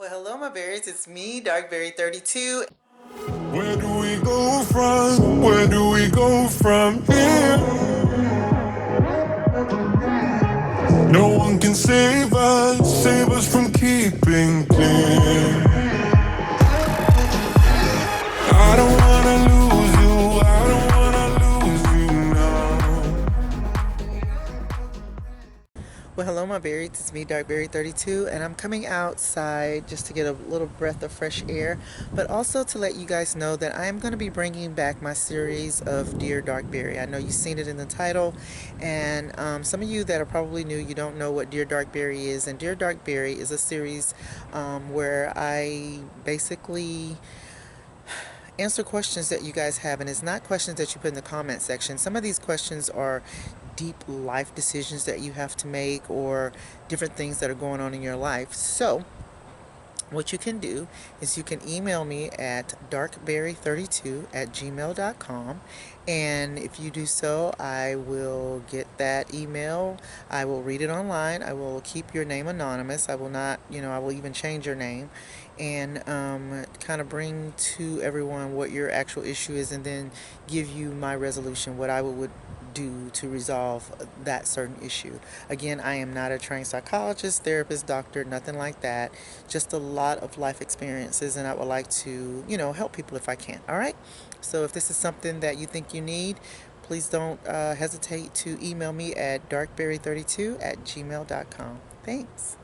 Well, hello, my berries. It's me, Darkberry32. Where do we go from? Where do we go from here? No one can save us from keeping clear. I don't wanna lose you, I don't wanna lose you now. Well, hello, my berries. It's me, Darkberry32, and I'm coming outside just to get a little breath of fresh air, but also to let you guys know that I am going to be bringing back my series of Dear Darkberry. I know you've seen it in the title, and some of you that are probably new, you don't know what Dear Darkberry is. And Dear Darkberry is a series where I basically answer questions that you guys have, and it's not questions that you put in the comment section. Some of these questions are deep life decisions that you have to make, or different things that are going on in your life. So what you can do is you can email me at darkberry32@gmail.com, and if you do so, I will get that email. I will read it online. I will keep your name anonymous. I will not, I will even change your name, and kind of bring to everyone what your actual issue is, and then give you my resolution, what I would do to resolve that certain issue. Again, I am not a trained psychologist, therapist, doctor, nothing like that. Just a lot of life experiences, and I would like to, help people if I can. All right? So if this is something that you think you need, please don't hesitate to email me at darkberry32@gmail.com. Thanks.